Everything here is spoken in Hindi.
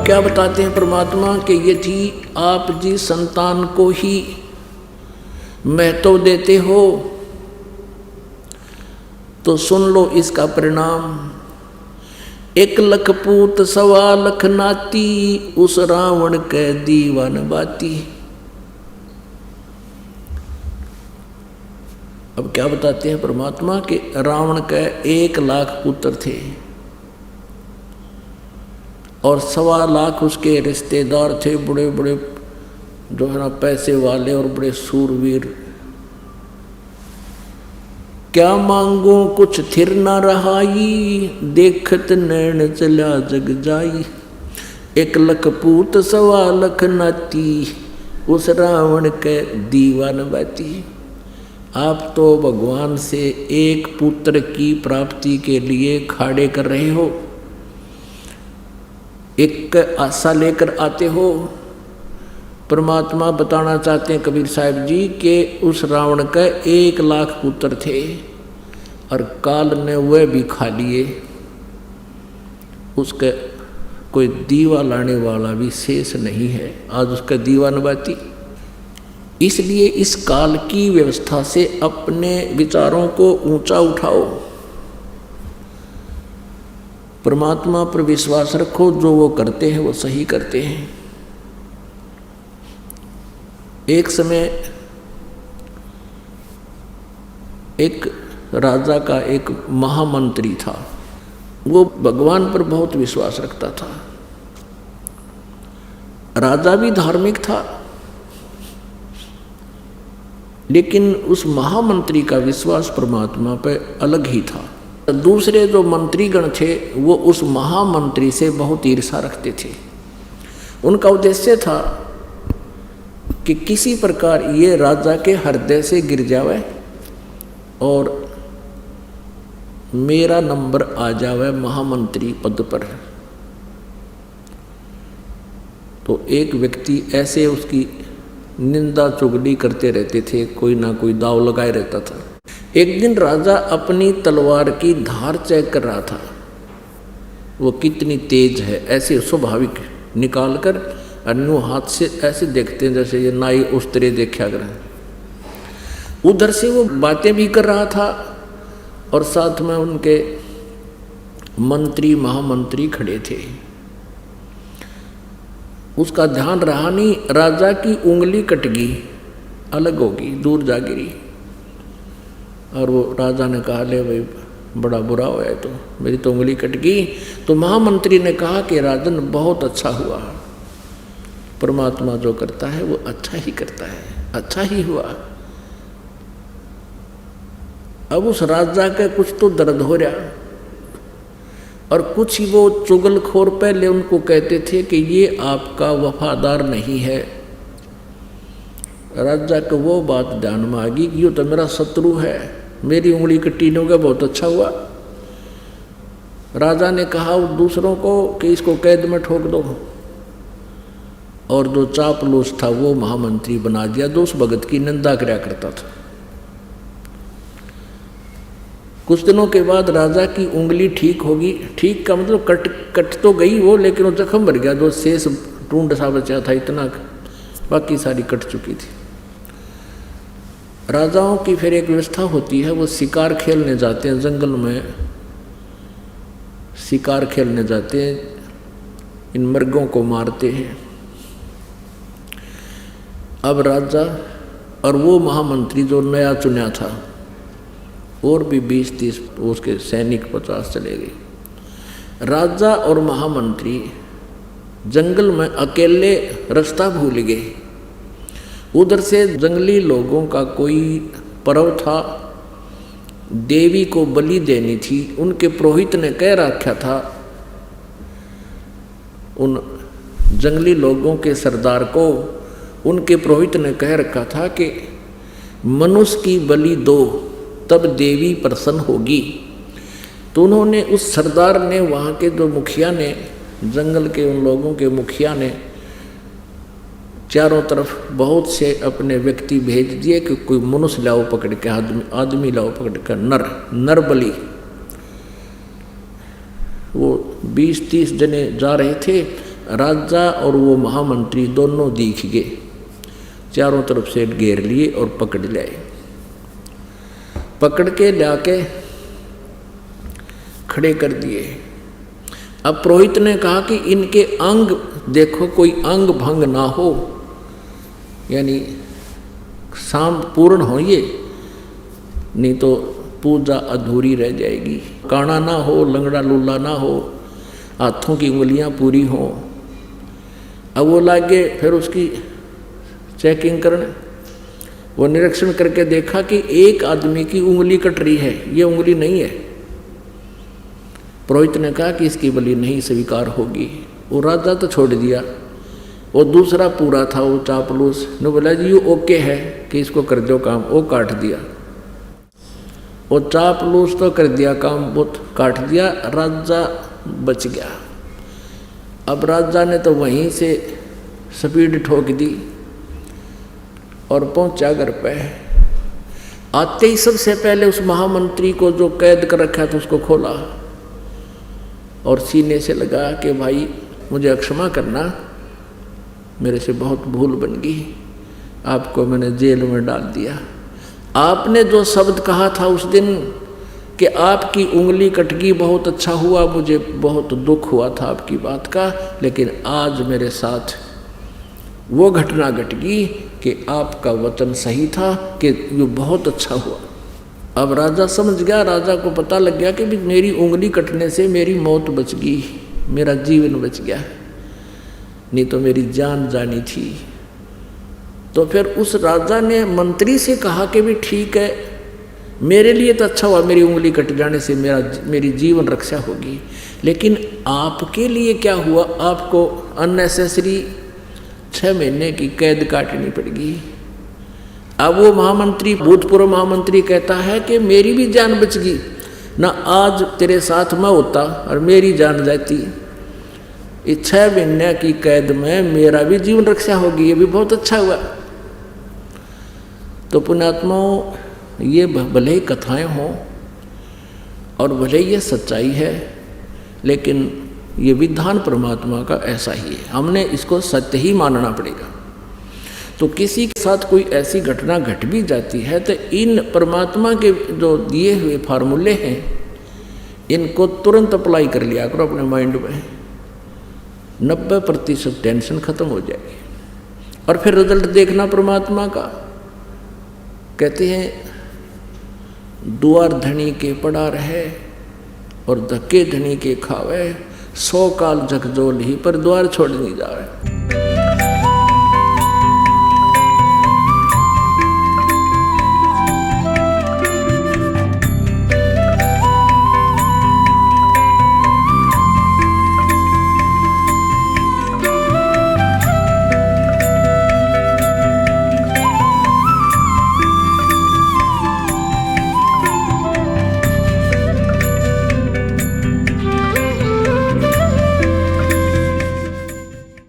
क्या बताते हैं परमात्मा कि यदि आप जी संतान को ही महत्व देते हो तो सुन लो इसका परिणाम। 1 लख पूत 1.25 लाख नाती, उस रावण के दीवान बाती। अब क्या बताते हैं परमात्मा कि रावण के 1 लाख पुत्र थे और 1.25 लाख उसके रिश्तेदार थे, बड़े बड़े जो है ना पैसे वाले और बड़े सूरवीर। क्या मांगो कुछ थिर न रहाई, देखत नैन चला जग जाई। 1 लख पूत 1.25 लाख नाती, उस रावण के दीवान बाती। आप तो भगवान से एक पुत्र की प्राप्ति के लिए खाड़े कर रहे हो, एक आशा लेकर आते हो। परमात्मा बताना चाहते हैं कबीर साहब जी के उस रावण का 1 लाख पुत्र थे और काल ने वह भी खा लिए, उसका कोई दीवा लाने वाला भी शेष नहीं है। आज उसका दीवान बाती। इसलिए इस काल की व्यवस्था से अपने विचारों को ऊंचा उठाओ, परमात्मा पर विश्वास रखो, जो वो करते हैं वो सही करते हैं। एक समय एक राजा का एक महामंत्री था, वो भगवान पर बहुत विश्वास रखता था। राजा भी धार्मिक था, लेकिन उस महामंत्री का विश्वास परमात्मा पर अलग ही था। दूसरे जो मंत्रीगण थे वो उस महामंत्री से बहुत ईर्ष्या रखते थे। उनका उद्देश्य था कि किसी प्रकार ये राजा के हृदय से गिर जावे और मेरा नंबर आ जावे महामंत्री पद पर। तो एक व्यक्ति ऐसे उसकी निंदा चुगली करते रहते थे, कोई ना कोई दाव लगाए रहता था। एक दिन राजा अपनी तलवार की धार चेक कर रहा था, वो कितनी तेज है, ऐसे स्वाभाविक निकालकर अन्य हाथ से ऐसे देखते हैं जैसे ये नाई उस तरह देखा कर। उधर से वो बातें भी कर रहा था और साथ में उनके मंत्री महामंत्री खड़े थे। उसका ध्यान रहा नहीं, राजा की उंगली कट गई, अलग होगी, दूर जा गिरी। और वो राजा ने कहा, ले भाई बड़ा बुरा हुआ है, तो मेरी तो उंगली कट गई। तो महामंत्री ने कहा कि राजन बहुत अच्छा हुआ, परमात्मा जो करता है वो अच्छा ही करता है, अच्छा ही हुआ। अब उस राजा का कुछ तो दर्द हो रहा और कुछ ही वो चुगलखोर पहले उनको कहते थे कि ये आपका वफादार नहीं है। राजा को वो बात ध्यान में आ गई कि ये तो मेरा शत्रु है, मेरी उंगली कट्टी नहीं होगा, बहुत अच्छा हुआ। राजा ने कहा दूसरों को कि इसको कैद में ठोक दो, और जो चापलूस था वो महामंत्री बना दिया, जो उस भगत की निंदा किया करता था। कुछ दिनों के बाद राजा की उंगली ठीक होगी, ठीक का मतलब कट तो गई वो, लेकिन वो जख्म भर गया, जो शेष टूंड सा बचा था इतना, बाकी सारी कट चुकी थी। राजाओं की फिर एक व्यवस्था होती है, वो शिकार खेलने जाते हैं, जंगल में शिकार खेलने जाते हैं, इन मृगों को मारते हैं। अब राजा और वो महामंत्री जो नया चुना था, और भी 20-30 उसके सैनिक 50 चले गए। राजा और महामंत्री जंगल में अकेले रास्ता भूल गए। उधर से जंगली लोगों का कोई पर्व था, देवी को बलि देनी थी। उनके पुरोहित ने कह रखा था उन जंगली लोगों के सरदार को, उनके पुरोहित ने कह रखा था कि मनुष्य की बलि दो तब देवी प्रसन्न होगी। तो उन्होंने, उस सरदार ने, वहाँ के जो मुखिया ने, जंगल के उन लोगों के मुखिया ने चारों तरफ बहुत से अपने व्यक्ति भेज दिए कि कोई मनुष्य लाओ पकड़ के, आदमी लाओ पकड़ कर, नर बलि। वो 20-30 जने जा रहे थे राजा और वो महामंत्री दोनों दिख गए, चारों तरफ से घेर लिए और पकड़ लाए। पकड़ के लाके खड़े कर दिए। अब पुरोहित ने कहा कि इनके अंग देखो, कोई अंग भंग ना हो, यानी शाम पूर्ण हो ये, नहीं तो पूजा अधूरी रह जाएगी। काना ना हो, लंगड़ा लूला ना हो, हाथों की उंगलियां पूरी हो। अब वो लागे फिर उसकी चेकिंग करने, वो निरीक्षण करके देखा कि एक आदमी की उंगली कट रही है, ये उंगली नहीं है। पुरोहित ने कहा कि इसकी बलि नहीं स्वीकार होगी। वो राजा तो छोड़ दिया, वो दूसरा पूरा था, वो चापलूस ने बोला जी ये ओके है कि इसको कर दो काम, वो काट दिया। वो चापलूस तो कर दिया काम, वो काट दिया, राजा बच गया। अब राजा ने तो वहीं से स्पीड ठोक दी और पहुंचा घर पे। आते ही सबसे पहले उस महामंत्री को जो कैद कर रखा था उसको खोला और सीने से लगा कि भाई मुझे क्षमा करना, मेरे से बहुत भूल बन गई, आपको मैंने जेल में डाल दिया। आपने जो शब्द कहा था उस दिन कि आपकी उंगली कट गई, बहुत अच्छा हुआ, मुझे बहुत दुख हुआ था आपकी बात का, लेकिन आज मेरे साथ वो घटना घट गई कि आपका वचन सही था, कि ये बहुत अच्छा हुआ। अब राजा समझ गया, राजा को पता लग गया कि भी मेरी उंगली कटने से मेरी मौत बच गई, मेरा जीवन बच गया, नहीं तो मेरी जान जानी थी। तो फिर उस राजा ने मंत्री से कहा कि भी ठीक है, मेरे लिए तो अच्छा हुआ मेरी उंगली कट जाने से मेरी जीवन रक्षा होगी, लेकिन आपके लिए क्या हुआ, आपको अननेसेसरी 6 महीने की कैद काटनी पड़ेगी। अब वो महामंत्री, भूतपूर्व महामंत्री कहता है कि मेरी भी जान बच गई ना, आज तेरे साथ मैं होता और मेरी जान जाती, इस 6 महीने की कैद में मेरा भी जीवन रक्षा होगी, ये भी बहुत अच्छा हुआ। तो पुण्यात्माओं, ये भले ही कथाएं हों और भले ये सच्चाई है, लेकिन ये विधान परमात्मा का ऐसा ही है, हमने इसको सत्य ही मानना पड़ेगा। तो किसी के साथ कोई ऐसी घटना घट भी जाती है तो इन परमात्मा के जो दिए हुए फार्मूले हैं, इनको तुरंत अप्लाई कर लिया करो अपने माइंड में, 90% टेंशन खत्म हो जाएगी। और फिर रिजल्ट देखना परमात्मा का। कहते हैं द्वार धनी के पड़ा रहे और धक्के धनी के खावे, 100 काल झकझोल ही पर द्वार छोड़ नहीं जावे।